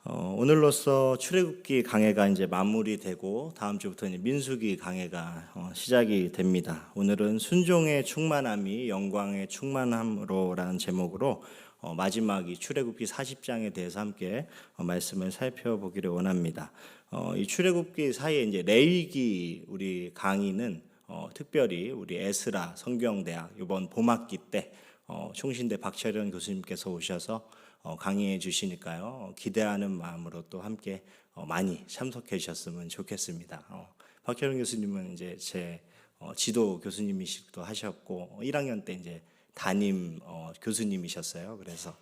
오늘로써 출애굽기 강해가 이제 마무리되고 다음 주부터 이제 민수기 강해가 시작이 됩니다. 오늘은 순종의 충만함이 영광의 충만함으로라는 제목으로 마지막 이 출애굽기 40장에 대해서 함께 말씀을 살펴보기를 원합니다. 이 출애굽기 사이에 이제 레위기 우리 강의는 특별히 우리 에스라 성경대학 이번 봄학기 때 총신대 박철현 교수님께서 오셔서 강의해 주시니까요. 기대하는 마음으로 또 함께 많이 참석해 주셨으면 좋겠습니다. 박철현 교수님은 이제 제 지도 교수님이시기도 하셨고 1학년 때 이제 담임 교수님이셨어요. 그래서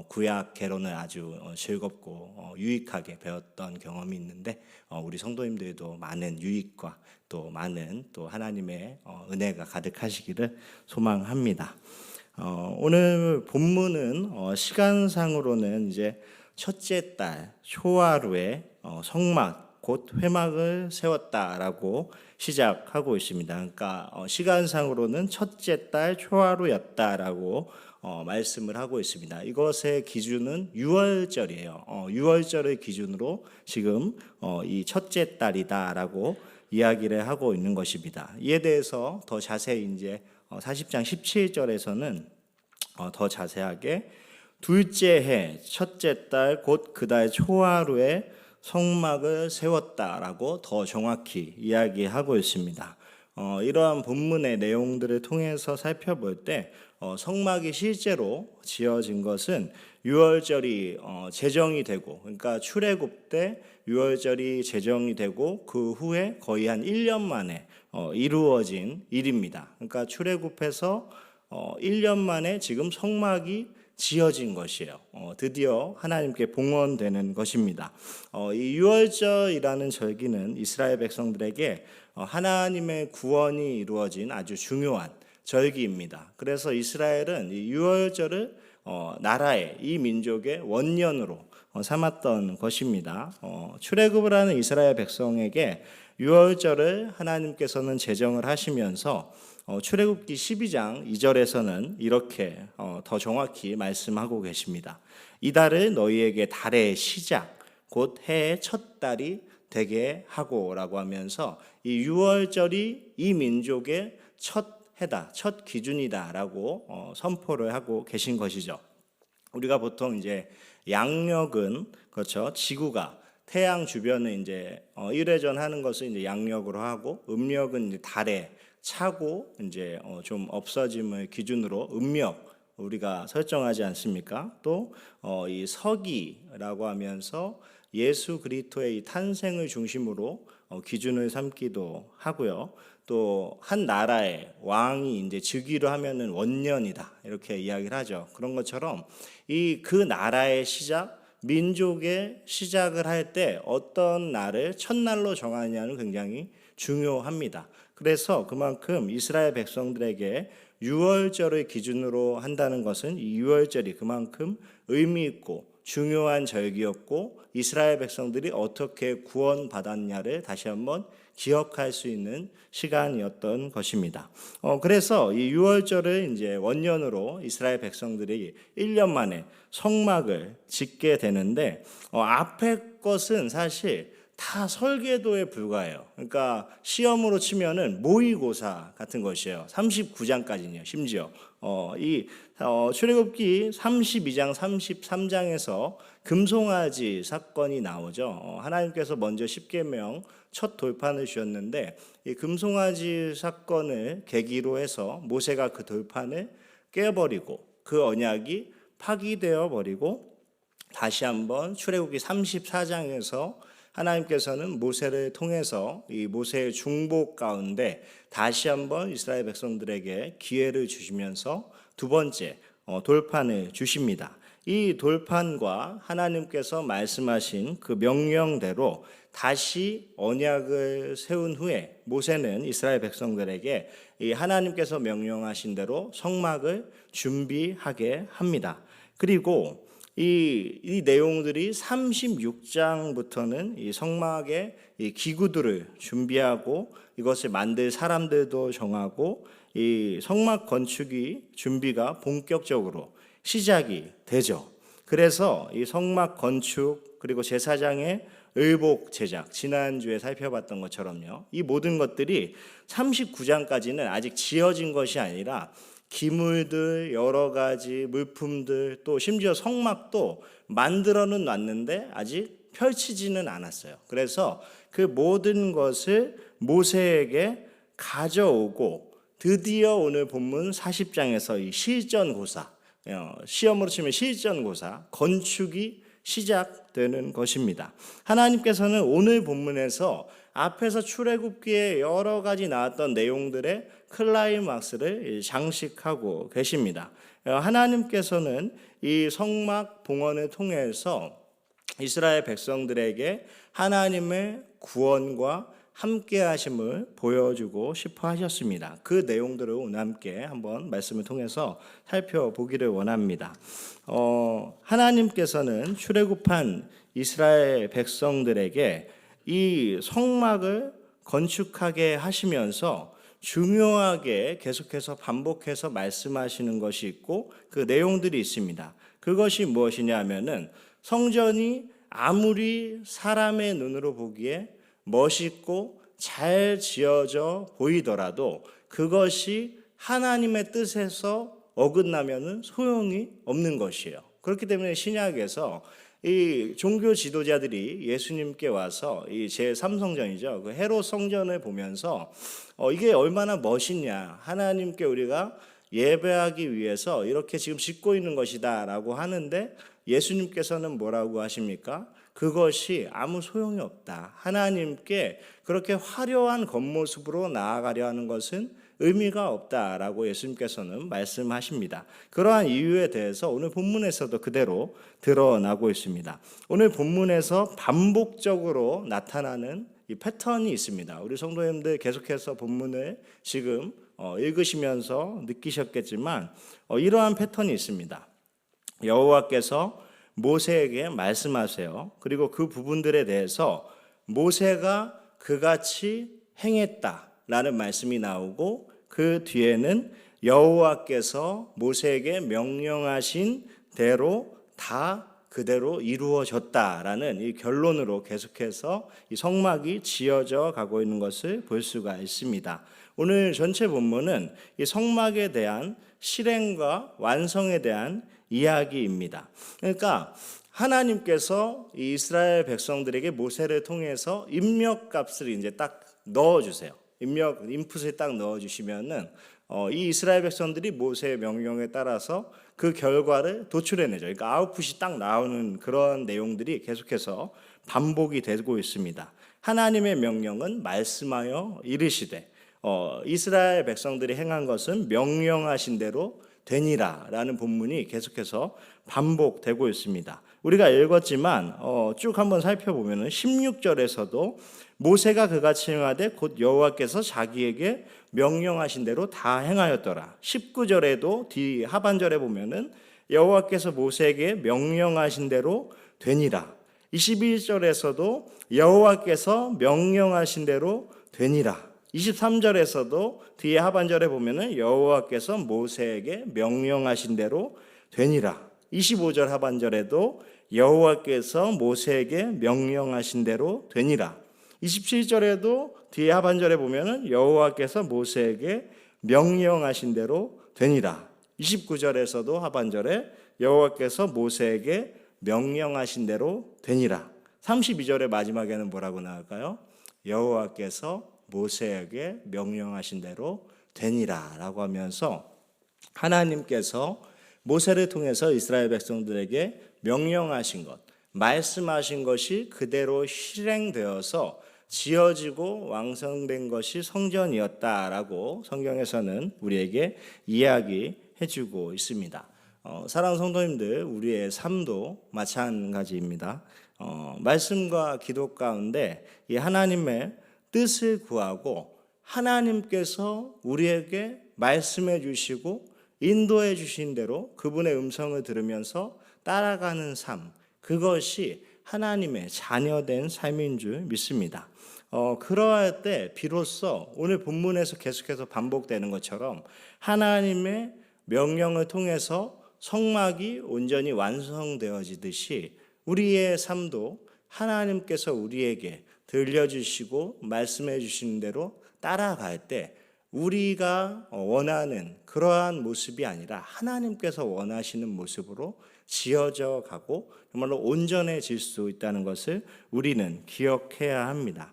구약 개론을 아주 즐겁고 유익하게 배웠던 경험이 있는데 우리 성도님들도 많은 유익과 또 많은 또 하나님의 은혜가 가득하시기를 소망합니다. 오늘 본문은 시간상으로는 이제 첫째 달 초하루에 성막 곧 회막을 세웠다라고 시작하고 있습니다. 그러니까 시간상으로는 첫째 달 초하루였다라고 말씀을 하고 있습니다. 이것의 기준은 유월절이에요. 유월절을 기준으로 지금 이 첫째 달이다라고 이야기를 하고 있는 것입니다. 이에 대해서 더 자세히 이제 40장 17절에서는 더 자세하게 둘째 해 첫째 달 곧 그달 초하루에 성막을 세웠다라고 더 정확히 이야기하고 있습니다. 이러한 본문의 내용들을 통해서 살펴볼 때 성막이 실제로 지어진 것은 유월절이 제정이 되고, 그러니까 출애굽 때 유월절이 제정이 되고 그 후에 거의 한 1년 만에 이루어진 일입니다. 그러니까 출애굽해서 1년 만에 지금 성막이 지어진 것이에요. 드디어 하나님께 봉헌되는 것입니다. 이 유월절이라는 절기는 이스라엘 백성들에게 하나님의 구원이 이루어진 아주 중요한 절기입니다. 그래서 이스라엘은 이 유월절을 나라의 이 민족의 원년으로 삼았던 것입니다. 출애굽을 하는 이스라엘 백성에게 유월절을 하나님께서는 제정을 하시면서 출애굽기 12장 2절에서는 이렇게 더 정확히 말씀하고 계십니다. 이달을 너희에게 달의 시작 곧 해의 첫 달이 되게 하고라고 하면서 이 유월절이 이 민족의 첫 해다, 첫 기준이다라고 선포를 하고 계신 것이죠. 우리가 보통 이제 양력은 그렇죠. 지구가 태양 주변에 이제 일회전 하는 것을 이제 양력으로 하고 음력은 이제 달에 차고 이제 좀 없어짐을 기준으로 음력 우리가 설정하지 않습니까? 또 이 서기라고 하면서 예수 그리스도의 탄생을 중심으로 기준을 삼기도 하고요. 또 한 나라의 왕이 이제 즉위를 하면은 원년이다 이렇게 이야기를 하죠. 그런 것처럼 그 나라의 시작, 민족의 시작을 할 때 어떤 날을 첫날로 정하느냐는 굉장히 중요합니다. 그래서 그만큼 이스라엘 백성들에게 유월절을 기준으로 한다는 것은 이 유월절이 그만큼 의미 있고 중요한 절기였고 이스라엘 백성들이 어떻게 구원받았냐를 다시 한번 기억할 수 있는 시간이었던 것입니다. 그래서 이 유월절을 이제 원년으로 이스라엘 백성들이 1년 만에 성막을 짓게 되는데 앞에 것은 사실 다 설계도에 불과해요. 그러니까 시험으로 치면은 모의고사 같은 것이에요. 39장까지는요. 심지어 출애굽기 32장, 33장에서 금송아지 사건이 나오죠. 하나님께서 먼저 십계명 첫 돌판을 주셨는데 이 금송아지 사건을 계기로 해서 모세가 그 돌판을 깨버리고 그 언약이 파기되어 버리고 다시 한번 출애굽기 34장에서 하나님께서는 모세를 통해서 이 모세의 중복 가운데 다시 한번 이스라엘 백성들에게 기회를 주시면서 두 번째 돌판을 주십니다. 이 돌판과 하나님께서 말씀하신 그 명령대로 다시 언약을 세운 후에 모세는 이스라엘 백성들에게 이 하나님께서 명령하신 대로 성막을 준비하게 합니다. 그리고 이 내용들이 36장부터는 이 성막의 이 기구들을 준비하고 이것을 만들 사람들도 정하고 이 성막 건축이 준비가 본격적으로 시작이 되죠. 그래서 이 성막 건축 그리고 제사장의 의복 제작, 지난주에 살펴봤던 것처럼요, 이 모든 것들이 39장까지는 아직 지어진 것이 아니라 기물들, 여러 가지 물품들, 또 심지어 성막도 만들어는 놨는데 아직 펼치지는 않았어요. 그래서 그 모든 것을 모세에게 가져오고 드디어 오늘 본문 40장에서 이 실전고사, 시험으로 치면 실전고사, 건축이 시작되는 것입니다. 하나님께서는 오늘 본문에서 앞에서 출애굽기에 여러 가지 나왔던 내용들의 클라이막스를 장식하고 계십니다. 하나님께서는 이 성막 봉헌을 통해서 이스라엘 백성들에게 하나님의 구원과 함께 하심을 보여주고 싶어 하셨습니다. 그 내용들을 오늘 함께 한번 말씀을 통해서 살펴보기를 원합니다. 하나님께서는 출애굽한 이스라엘 백성들에게 이 성막을 건축하게 하시면서 중요하게 계속해서 반복해서 말씀하시는 것이 있고 그 내용들이 있습니다. 그것이 무엇이냐 하면은 성전이 아무리 사람의 눈으로 보기에 멋있고 잘 지어져 보이더라도 그것이 하나님의 뜻에서 어긋나면은 소용이 없는 것이에요. 그렇기 때문에 신약에서 이 종교 지도자들이 예수님께 와서 이 제3성전이죠. 그 헤롯 성전을 보면서 이게 얼마나 멋있냐. 하나님께 우리가 예배하기 위해서 이렇게 지금 짓고 있는 것이다라고 하는데 예수님께서는 뭐라고 하십니까? 그것이 아무 소용이 없다. 하나님께 그렇게 화려한 겉모습으로 나아가려 하는 것은 의미가 없다라고 예수님께서는 말씀하십니다. 그러한 이유에 대해서 오늘 본문에서도 그대로 드러나고 있습니다. 오늘 본문에서 반복적으로 나타나는 이 패턴이 있습니다. 우리 성도님들 계속해서 본문을 지금 읽으시면서 느끼셨겠지만 이러한 패턴이 있습니다. 여호와께서 모세에게 말씀하세요. 그리고 그 부분들에 대해서 모세가 그같이 행했다라는 말씀이 나오고 그 뒤에는 여호와께서 모세에게 명령하신 대로 다 그대로 이루어졌다라는 이 결론으로 계속해서 이 성막이 지어져 가고 있는 것을 볼 수가 있습니다. 오늘 전체 본문은 이 성막에 대한 실행과 완성에 대한 이야기입니다. 그러니까 하나님께서 이 이스라엘 백성들에게 모세를 통해서 입력값을 이제 딱 넣어주세요. 인풋을 딱 넣어주시면은 이 이스라엘 백성들이 모세의 명령에 따라서 그 결과를 도출해내죠. 그러니까 아웃풋이 딱 나오는 그런 내용들이 계속해서 반복이 되고 있습니다. 하나님의 명령은 말씀하여 이르시되 이스라엘 백성들이 행한 것은 명령하신 대로 되니라 라는 본문이 계속해서 반복되고 있습니다. 우리가 읽었지만 쭉 한번 살펴보면 16절에서도 모세가 그같이 행하되 곧 여호와께서 자기에게 명령하신 대로 다 행하였더라. 19절에도 뒤 하반절에 보면은 여호와께서 모세에게 명령하신 대로 되니라. 21절에서도 여호와께서 명령하신 대로 되니라. 23절에서도 뒤에 하반절에 보면은 여호와께서 모세에게 명령하신 대로 되니라. 25절 하반절에도 여호와께서 모세에게 명령하신 대로 되니라. 27절에도 뒤에 하반절에 보면은 여호와께서 모세에게 명령하신 대로 되니라. 29절에서도 하반절에 여호와께서 모세에게 명령하신 대로 되니라. 32절의 마지막에는 뭐라고 나올까요? 여호와께서 모세에게 명령하신 대로 되니라 라고 하면서 하나님께서 모세를 통해서 이스라엘 백성들에게 명령하신 것, 말씀하신 것이 그대로 실행되어서 지어지고 완성된 것이 성전이었다라고 성경에서는 우리에게 이야기해 주고 있습니다. 사랑하는 성도님들, 우리의 삶도 마찬가지입니다. 말씀과 기도 가운데 이 하나님의 뜻을 구하고 하나님께서 우리에게 말씀해 주시고 인도해 주신 대로 그분의 음성을 들으면서 따라가는 삶, 그것이 하나님의 자녀된 삶인 줄 믿습니다. 그러할 때 비로소 오늘 본문에서 계속해서 반복되는 것처럼 하나님의 명령을 통해서 성막이 온전히 완성되어지듯이 우리의 삶도 하나님께서 우리에게 들려주시고 말씀해 주시는 대로 따라갈 때 우리가 원하는 그러한 모습이 아니라 하나님께서 원하시는 모습으로 지어져 가고 정말로 온전해질 수 있다는 것을 우리는 기억해야 합니다.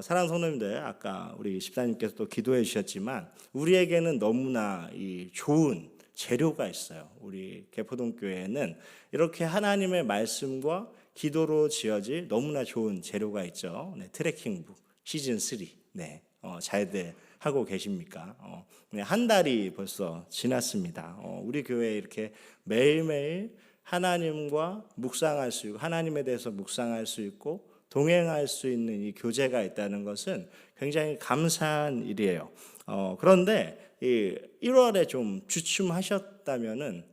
사랑하는 성도님들, 아까 우리 집사님께서도 기도해 주셨지만 우리에게는 너무나 이 좋은 재료가 있어요. 우리 개포동교회에는 이렇게 하나님의 말씀과 기도로 지어질 너무나 좋은 재료가 있죠. 네, 트래킹북 시즌 3. 네, 잘들 하고 계십니까? 네, 한 달이 벌써 지났습니다. 우리 교회에 이렇게 매일매일 하나님과 묵상할 수 있고 하나님에 대해서 묵상할 수 있고 동행할 수 있는 이 교제가 있다는 것은 굉장히 감사한 일이에요. 그런데 이 1월에 좀 주춤하셨다면은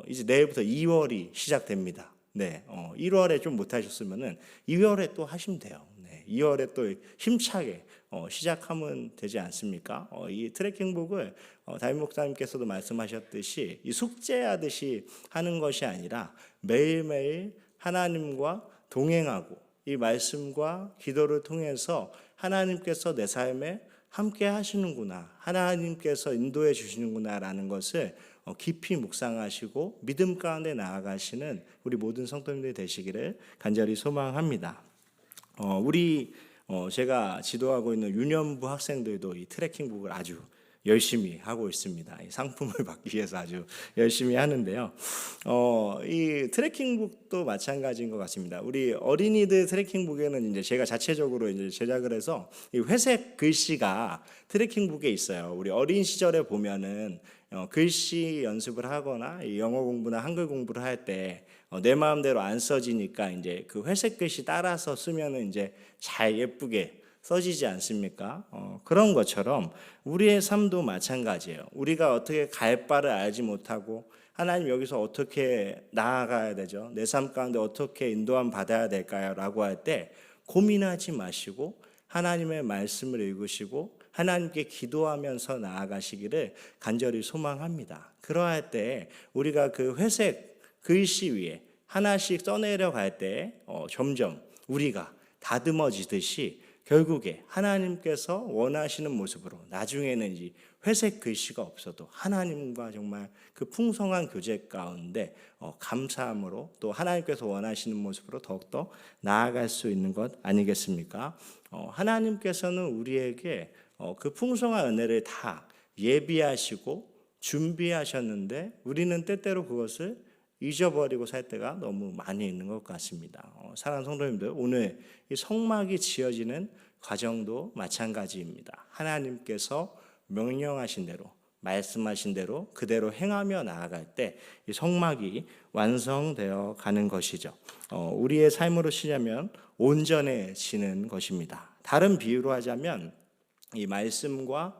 이제 내일부터 2월이 시작됩니다. 네, 1월에 좀 못하셨으면은 2월에 또 하시면 돼요. 네, 2월에 또 힘차게 시작하면 되지 않습니까? 이 트래킹북을 담임 목사님께서도 말씀하셨듯이 이 숙제하듯이 하는 것이 아니라 매일매일 하나님과 동행하고 이 말씀과 기도를 통해서 하나님께서 내 삶에 함께 하시는구나, 하나님께서 인도해 주시는구나라는 것을 깊이 묵상하시고 믿음 가운데 나아가시는 우리 모든 성도님들이 되시기를 간절히 소망합니다. 제가 지도하고 있는 유년부 학생들도 이 트래킹북을 아주 열심히 하고 있습니다. 이 상품을 받기 위해서 아주 열심히 하는데요. 이 트래킹북도 마찬가지인 것 같습니다. 우리 어린이들 트래킹북에는 이제 제가 자체적으로 이제 제작을 해서 이 회색 글씨가 트래킹북에 있어요. 우리 어린 시절에 보면은 글씨 연습을 하거나 영어 공부나 한글 공부를 할 때 내 마음대로 안 써지니까 이제 그 회색 글씨 따라서 쓰면은 이제 잘 예쁘게 써지지 않습니까? 그런 것처럼 우리의 삶도 마찬가지예요. 우리가 어떻게 갈 바를 알지 못하고 하나님 여기서 어떻게 나아가야 되죠? 내 삶 가운데 어떻게 인도함 받아야 될까요? 라고 할 때 고민하지 마시고 하나님의 말씀을 읽으시고 하나님께 기도하면서 나아가시기를 간절히 소망합니다. 그러할 때 우리가 그 회색 글씨 위에 하나씩 써내려 갈 때 점점 우리가 다듬어지듯이 결국에 하나님께서 원하시는 모습으로 나중에는 이 회색 글씨가 없어도 하나님과 정말 그 풍성한 교제 가운데 감사함으로 또 하나님께서 원하시는 모습으로 더욱더 나아갈 수 있는 것 아니겠습니까? 하나님께서는 우리에게 그 풍성한 은혜를 다 예비하시고 준비하셨는데 우리는 때때로 그것을 잊어버리고 살 때가 너무 많이 있는 것 같습니다. 사랑하는 성도님들, 오늘 이 성막이 지어지는 과정도 마찬가지입니다. 하나님께서 명령하신 대로 말씀하신 대로 그대로 행하며 나아갈 때 이 성막이 완성되어 가는 것이죠. 우리의 삶으로 치자면 온전해지는 것입니다. 다른 비유로 하자면 이 말씀과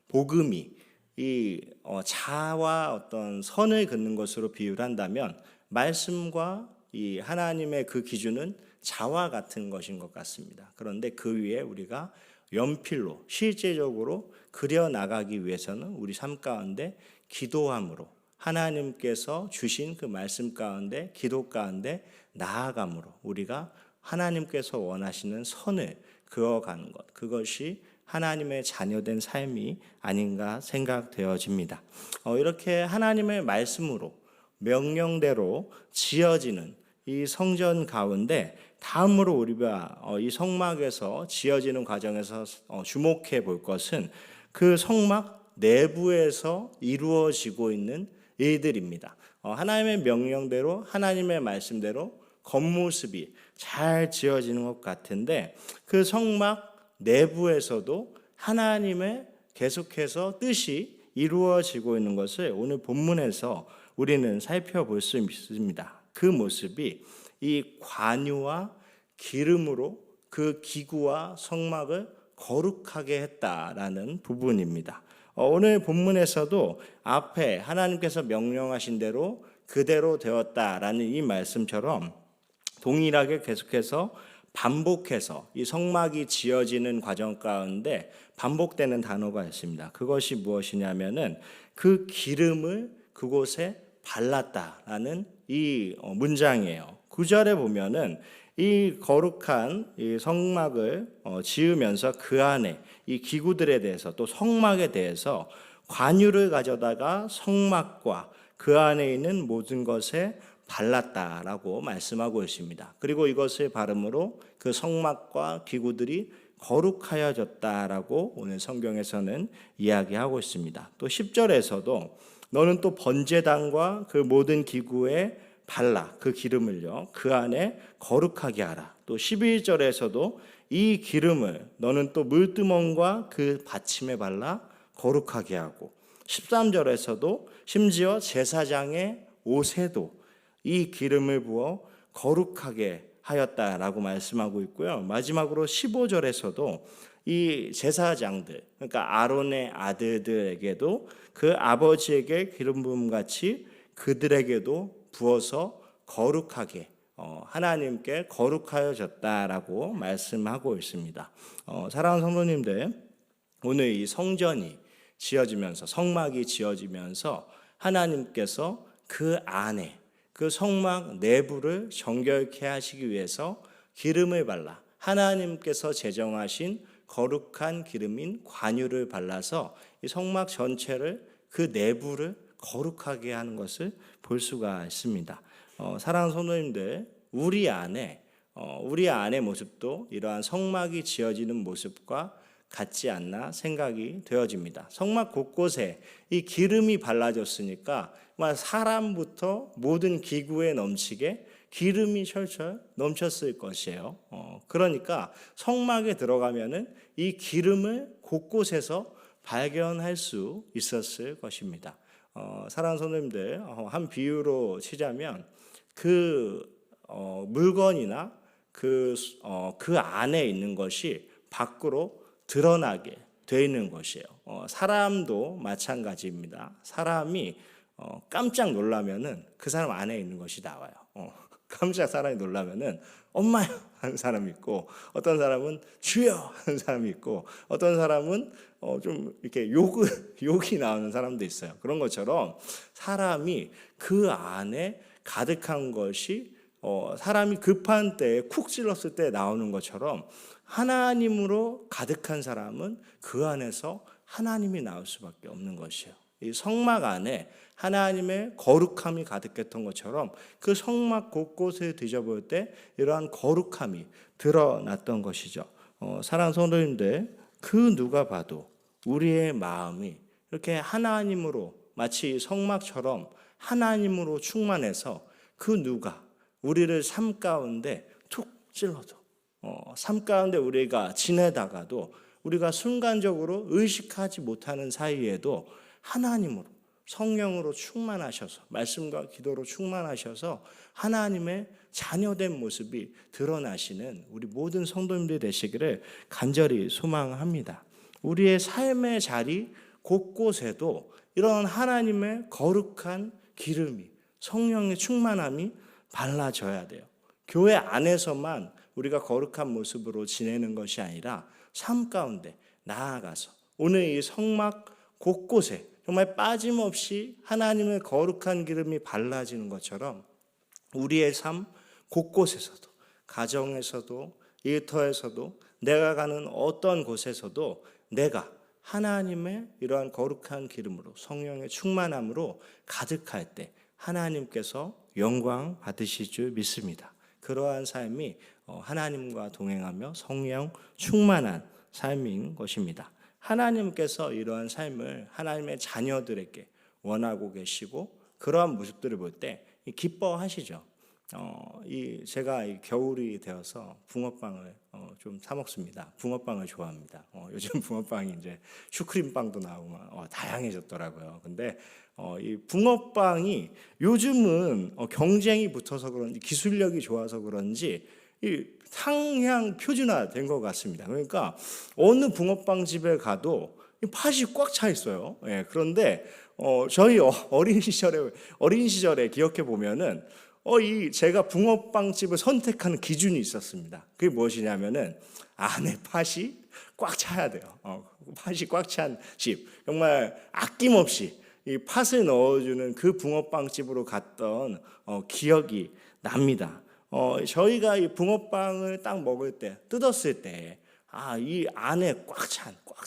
복음이 이 자와 어떤 선을 긋는 것으로 비유를 한다면 말씀과 이 하나님의 그 기준은 자와 같은 것인 것 같습니다. 그런데 그 위에 우리가 연필로 실제적으로 그려 나가기 위해서는 우리 삶 가운데 기도함으로 하나님께서 주신 그 말씀 가운데 기도 가운데 나아감으로 우리가 하나님께서 원하시는 선을 그어가는 것, 그것이 하나님의 자녀된 삶이 아닌가 생각되어집니다. 이렇게 하나님의 말씀으로 명령대로 지어지는 이 성전 가운데 다음으로 우리가 이 성막에서 지어지는 과정에서 주목해 볼 것은 그 성막 내부에서 이루어지고 있는 일들입니다. 하나님의 명령대로 하나님의 말씀대로 겉모습이 잘 지어지는 것 같은데 그 성막 내부에서도 하나님의 계속해서 뜻이 이루어지고 있는 것을 오늘 본문에서 우리는 살펴볼 수 있습니다. 그 모습이 이 관유와 기름으로 그 기구와 성막을 거룩하게 했다라는 부분입니다. 오늘 본문에서도 앞에 하나님께서 명령하신 대로 그대로 되었다라는 이 말씀처럼 동일하게 계속해서 반복해서 이 성막이 지어지는 과정 가운데 반복되는 단어가 있습니다. 그것이 무엇이냐면은 그 기름을 그곳에 발랐다라는 이 문장이에요. 9절에 보면은 이 거룩한 이 성막을 지으면서 그 안에 이 기구들에 대해서 또 성막에 대해서 관유를 가져다가 성막과 그 안에 있는 모든 것에 발랐다라고 말씀하고 있습니다. 그리고 이것을 바름으로 그 성막과 기구들이 거룩하여졌다라고 오늘 성경에서는 이야기하고 있습니다. 또 10절에서도 너는 또 번제단과 그 모든 기구에 발라 그 기름을요 그 안에 거룩하게 하라. 또 11절에서도 이 기름을 너는 또 물두멍과 그 받침에 발라 거룩하게 하고 13절에서도 심지어 제사장의 옷에도 이 기름을 부어 거룩하게 하였다라고 말씀하고 있고요. 마지막으로 15절에서도 이 제사장들 그러니까 아론의 아들들에게도 그 아버지에게 기름 부음 같이 그들에게도 부어서 거룩하게 하나님께 거룩하여졌다라고 말씀하고 있습니다. 사랑하는 성도님들, 오늘 이 성전이 지어지면서 성막이 지어지면서 하나님께서 그 안에 그 성막 내부를 정결케 하시기 위해서 기름을 발라 하나님께서 제정하신 거룩한 기름인 관유를 발라서 이 성막 전체를 그 내부를 거룩하게 하는 것을 볼 수가 있습니다. 사랑하는 성도님들, 우리 안의 모습도 이러한 성막이 지어지는 모습과 같지 않나 생각이 되어집니다. 성막 곳곳에 이 기름이 발라졌으니까 사람부터 모든 기구에 넘치게 기름이 철철 넘쳤을 것이에요. 그러니까 성막에 들어가면은 이 기름을 곳곳에서 발견할 수 있었을 것입니다. 사랑하는 성도님들, 한 비유로 치자면 그 물건이나 그 안에 있는 것이 밖으로 드러나게 되어 있는 것이에요. 사람도 마찬가지입니다. 사람이 깜짝 놀라면은 그 사람 안에 있는 것이 나와요. 깜짝 사람이 놀라면은 엄마요 하는 사람이 있고, 어떤 사람은 주여 하는 사람이 있고, 어떤 사람은 좀 이렇게 욕이 나오는 사람도 있어요. 그런 것처럼 사람이 그 안에 가득한 것이 사람이 급한 때에 쿡 찔렀을 때 나오는 것처럼 하나님으로 가득한 사람은 그 안에서 하나님이 나올 수밖에 없는 것이에요. 이 성막 안에 하나님의 거룩함이 가득했던 것처럼 그 성막 곳곳에 뒤져볼 때 이러한 거룩함이 드러났던 것이죠. 사랑하는 성도님들, 그 누가 봐도 우리의 마음이 이렇게 하나님으로 마치 성막처럼 하나님으로 충만해서 그 누가 우리를 삶 가운데 툭 찔러도 삶 가운데 우리가 지내다가도 우리가 순간적으로 의식하지 못하는 사이에도 하나님으로 성령으로 충만하셔서 말씀과 기도로 충만하셔서 하나님의 자녀된 모습이 드러나시는 우리 모든 성도님들이 되시기를 간절히 소망합니다. 우리의 삶의 자리 곳곳에도 이런 하나님의 거룩한 기름이 성령의 충만함이 발라져야 돼요. 교회 안에서만 우리가 거룩한 모습으로 지내는 것이 아니라 삶 가운데 나아가서 오늘 이 성막 곳곳에 정말 빠짐없이 하나님의 거룩한 기름이 발라지는 것처럼 우리의 삶 곳곳에서도 가정에서도 일터에서도 내가 가는 어떤 곳에서도 내가 하나님의 이러한 거룩한 기름으로 성령의 충만함으로 가득할 때 하나님께서 영광 받으실 줄 믿습니다. 그러한 삶이 하나님과 동행하며 성령 충만한 삶인 것입니다. 하나님께서 이러한 삶을 하나님의 자녀들에게 원하고 계시고 그러한 모습들을 볼 때 기뻐하시죠. 제가 겨울이 되어서 붕어빵을 좀 사 먹습니다. 붕어빵을 좋아합니다. 요즘 붕어빵이 이제 슈크림빵도 나오고 다양해졌더라고요. 근데 이 붕어빵이 요즘은 경쟁이 붙어서 그런지 기술력이 좋아서 그런지 이 상향 표준화된 것 같습니다. 그러니까 어느 붕어빵 집에 가도 팥이 꽉 차 있어요. 그런데 저희 어린 시절에 기억해 보면은 제가 붕어빵 집을 선택하는 기준이 있었습니다. 그게 무엇이냐면은 안에 팥이 꽉 차야 돼요. 팥이 꽉 찬 집, 정말 아낌없이 이 팥을 넣어주는 그 붕어빵집으로 갔던 기억이 납니다. 저희가 이 붕어빵을 딱 먹을 때, 뜯었을 때, 이 안에 꽉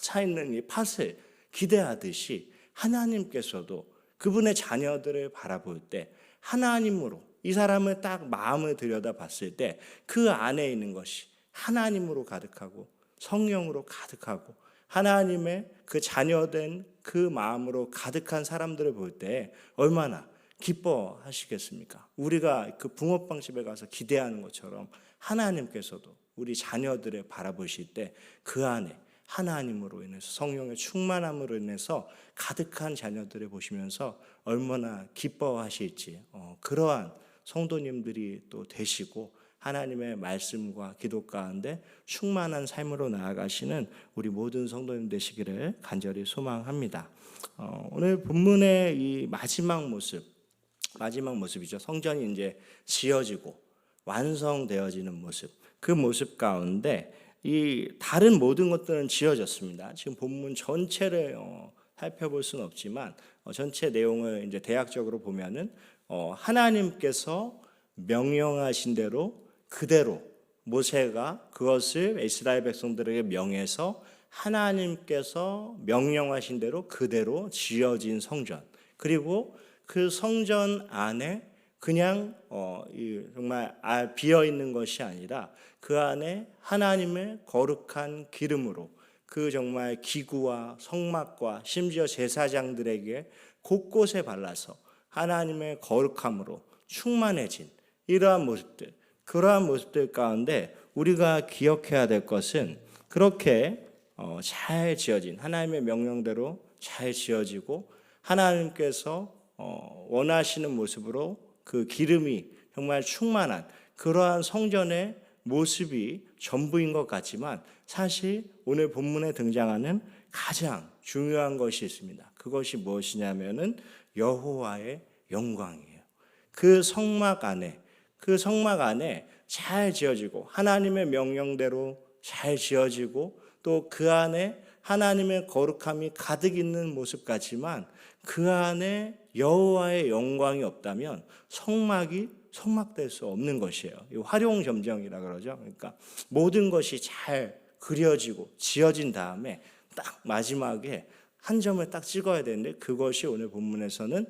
차 있는 이 팥을 기대하듯이 하나님께서도 그분의 자녀들을 바라볼 때 하나님으로 이 사람을 딱 마음을 들여다봤을 때 그 안에 있는 것이 하나님으로 가득하고 성령으로 가득하고 하나님의 그 자녀된 그 마음으로 가득한 사람들을 볼 때 얼마나 기뻐하시겠습니까? 우리가 그 붕어빵집에 가서 기대하는 것처럼 하나님께서도 우리 자녀들을 바라보실 때 그 안에 하나님으로 인해서 성령의 충만함으로 인해서 가득한 자녀들을 보시면서 얼마나 기뻐하실지 그러한 성도님들이 또 되시고 하나님의 말씀과 기도 가운데 충만한 삶으로 나아가시는 우리 모든 성도님 되시기를 간절히 소망합니다. 오늘 본문의 이 마지막 모습이죠. 성전이 이제 지어지고 완성되어지는 모습, 그 모습 가운데 이 다른 모든 것들은 지어졌습니다. 지금 본문 전체를 살펴볼 수는 없지만 전체 내용을 이제 대략적으로 보면은 하나님께서 명령하신 대로 그대로 모세가 그것을 이스라엘 백성들에게 명해서 하나님께서 명령하신 대로 그대로 지어진 성전, 그리고 그 성전 안에 그냥 정말 비어 있는 것이 아니라 그 안에 하나님의 거룩한 기름으로 그 정말 기구와 성막과 심지어 제사장들에게 곳곳에 발라서 하나님의 거룩함으로 충만해진 이러한 모습들, 그러한 모습들 가운데 우리가 기억해야 될 것은 그렇게 잘 지어진 하나님의 명령대로 잘 지어지고 하나님께서 원하시는 모습으로 그 기름이 정말 충만한 그러한 성전의 모습이 전부인 것 같지만 사실 오늘 본문에 등장하는 가장 중요한 것이 있습니다. 그것이 무엇이냐면은 여호와의 영광이에요. 그 성막 안에 잘 지어지고 하나님의 명령대로 잘 지어지고 또 그 안에 하나님의 거룩함이 가득 있는 모습 같지만 그 안에 여호와의 영광이 없다면 성막될 수 없는 것이에요. 활용점정이라 그러죠. 그러니까 모든 것이 잘 그려지고 지어진 다음에 딱 마지막에 한 점을 딱 찍어야 되는데 그것이 오늘 본문에서는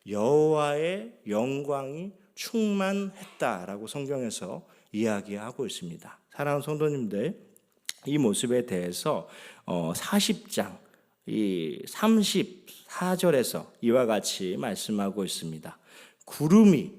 여호와의 영광이 충만했다라고 성경에서 이야기하고 있습니다. 사랑하는 성도님들, 이 모습에 대해서 40장 이 34절에서 이와 같이 말씀하고 있습니다. 구름이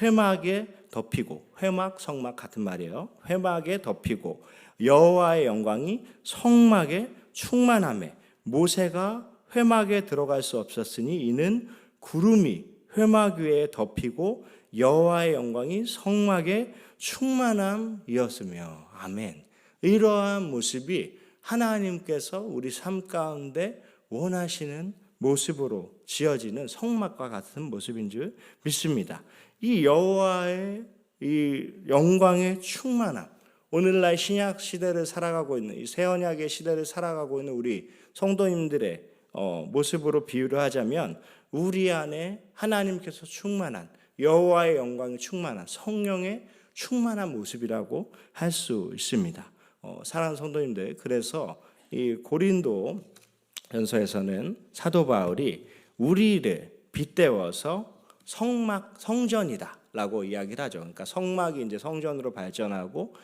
회막에 덮이고, 회막 성막 같은 말이에요. 회막에 덮이고 여호와의 영광이 성막에 충만하매 모세가 회막에 들어갈 수 없었으니 이는 구름이 회막 위에 덮이고 여호와의 영광이 성막에 충만함이었으며. 아멘. 이러한 모습이 하나님께서 우리 삶 가운데 원하시는 모습으로 지어지는 성막과 같은 모습인 줄 믿습니다. 이 여호와의 이 영광의 충만함, 오늘날 신약 시대를 살아가고 있는 이 새 언약의 시대를 살아가고 있는 우리 성도님들의 모습으로 비유를 하자면 우리 안에 하나님께서 충만한 여호와의 영광이 충만한 성령의 충만한 모습이라고 할 수 있습니다. 사랑하는 성도님들, 그래서 이 고린도 전서에서는 사도 바울이 우리를 빗대어서 성전이다라고 이야기를 하죠. 그러니까 성막이 이제 성전으로 발전하고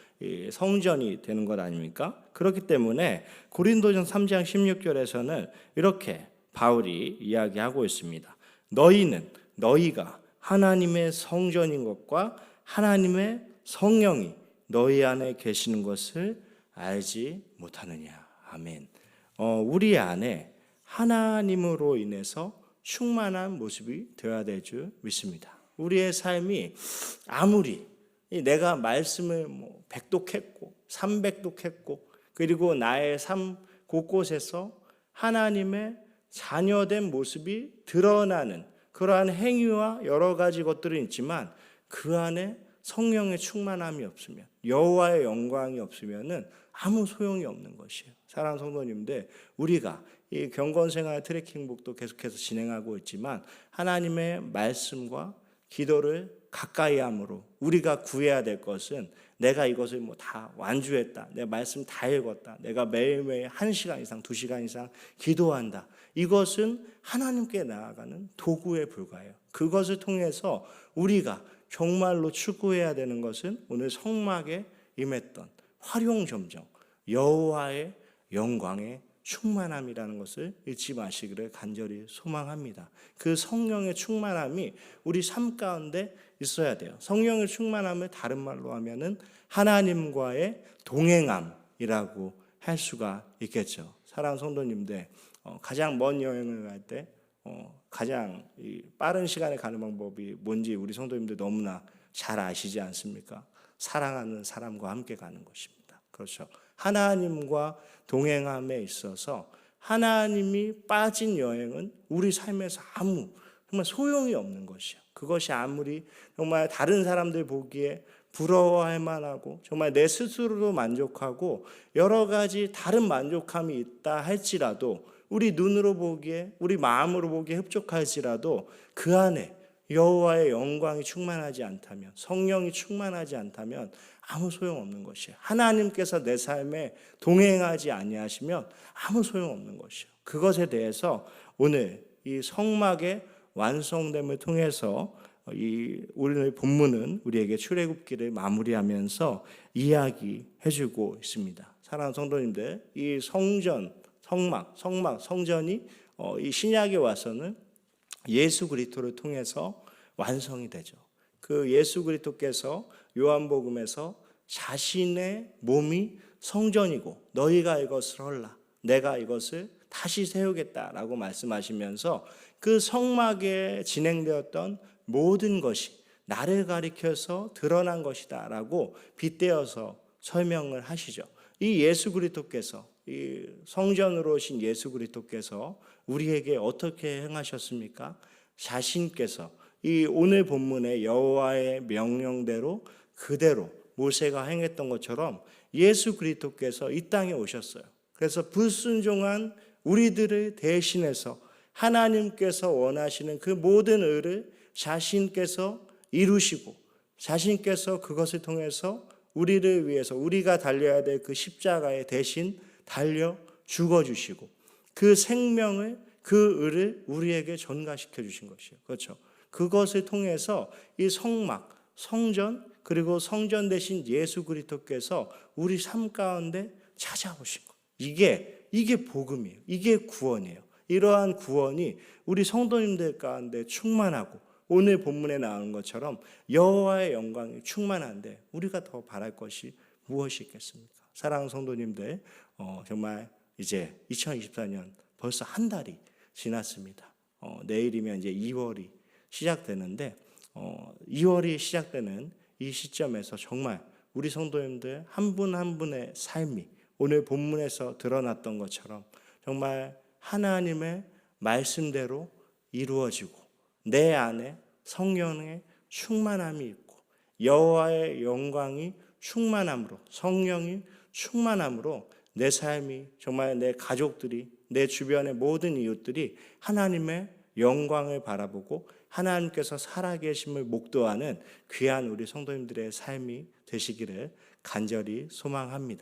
성전이 되는 것 아닙니까? 그렇기 때문에 고린도전 3장 16절에서는 이렇게 바울이 이야기하고 있습니다. 너희가 하나님의 성전인 것과 하나님의 성령이 너희 안에 계시는 것을 알지 못하느냐. 아멘. 우리 안에 하나님으로 인해서 충만한 모습이 되어야 될 줄 믿습니다. 우리의 삶이 아무리 내가 말씀을 100독했고 300독했고 그리고 나의 삶 곳곳에서 하나님의 자녀된 모습이 드러나는 그러한 행위와 여러 가지 것들은 있지만 그 안에 성령의 충만함이 없으면, 여호와의 영광이 없으면은 아무 소용이 없는 것이에요. 사랑하는 성도님들, 우리가 이 경건생활 트래킹북도 계속해서 진행하고 있지만 하나님의 말씀과 기도를 가까이 함으로 우리가 구해야 될 것은 내가 이것을 뭐 다 완주했다, 내 말씀 다 읽었다, 내가 매일매일 1시간 이상 2시간 이상 기도한다, 이것은 하나님께 나아가는 도구에 불과해요. 그것을 통해서 우리가 정말로 추구해야 되는 것은 오늘 성막에 임했던 활용점정 여호와의 영광의 충만함이라는 것을 잊지 마시기를 간절히 소망합니다. 그 성령의 충만함이 우리 삶 가운데 있어야 돼요. 성령의 충만함을 다른 말로 하면은 하나님과의 동행함이라고 할 수가 있겠죠. 사랑하는 성도님들, 가장 먼 여행을 갈 때 가장 빠른 시간에 가는 방법이 뭔지 우리 성도님들 너무나 잘 아시지 않습니까? 사랑하는 사람과 함께 가는 것입니다. 그렇죠. 하나님과 동행함에 있어서 하나님이 빠진 여행은 우리 삶에서 정말 소용이 없는 것이요. 그것이 아무리 정말 다른 사람들 보기에 부러워할 만하고 정말 내 스스로도 만족하고 여러 가지 다른 만족함이 있다 할지라도 우리 눈으로 보기에 우리 마음으로 보기에 흡족할지라도 그 안에 여호와의 영광이 충만하지 않다면, 성령이 충만하지 않다면 아무 소용없는 것이에요. 하나님께서 내 삶에 동행하지 아니하시면 아무 소용없는 것이에요. 그것에 대해서 오늘 이 성막의 완성됨을 통해서 오늘 본문은 우리에게 출애굽기를 마무리하면서 이야기해주고 있습니다. 사랑하는 성도님들, 이 성전이 이 신약에 와서는 예수 그리스도를 통해서 완성이 되죠. 그 예수 그리스도께서 요한복음에서 자신의 몸이 성전이고 너희가 이것을 헐라, 내가 이것을 다시 세우겠다라고 말씀하시면서 그 성막에 진행되었던 모든 것이 나를 가리켜서 드러난 것이다 라고 빗대어서 설명을 하시죠. 이 예수 그리스도께서, 이 성전으로 오신 예수 그리스도께서 우리에게 어떻게 행하셨습니까? 자신께서 이 오늘 본문의 여호와의 명령대로 그대로 모세가 행했던 것처럼 예수 그리스도께서 이 땅에 오셨어요. 그래서 불순종한 우리들을 대신해서 하나님께서 원하시는 그 모든 의를 자신께서 이루시고 자신께서 그것을 통해서 우리를 위해서 우리가 달려야 될 그 십자가에 대신 달려 죽어주시고 그 생명을, 그 의를 우리에게 전가시켜 주신 것이에요. 그렇죠. 그것을 통해서 이 성막, 성전, 그리고 성전 대신 예수 그리스도께서 우리 삶 가운데 찾아오신 것. 이게 복음이에요. 이게 구원이에요. 이러한 구원이 우리 성도님들 가운데 충만하고 오늘 본문에 나오는 것처럼 여호와의 영광이 충만한데 우리가 더 바랄 것이 무엇이 있겠습니까? 사랑하는 성도님들, 정말 이제 2024년 벌써 한 달이 지났습니다. 내일이면 이제 2월이 시작되는데 2월이 시작되는 이 시점에서 정말 우리 성도님들 한 분 한 분의 삶이 오늘 본문에서 드러났던 것처럼 정말 하나님의 말씀대로 이루어지고 내 안에 성령의 충만함이 있고 여호와의 영광이 충만함으로, 성령이 충만함으로 내 삶이, 정말 내 가족들이, 내 주변의 모든 이웃들이 하나님의 영광을 바라보고 하나님께서 살아계심을 목도하는 귀한 우리 성도님들의 삶이 되시기를 간절히 소망합니다.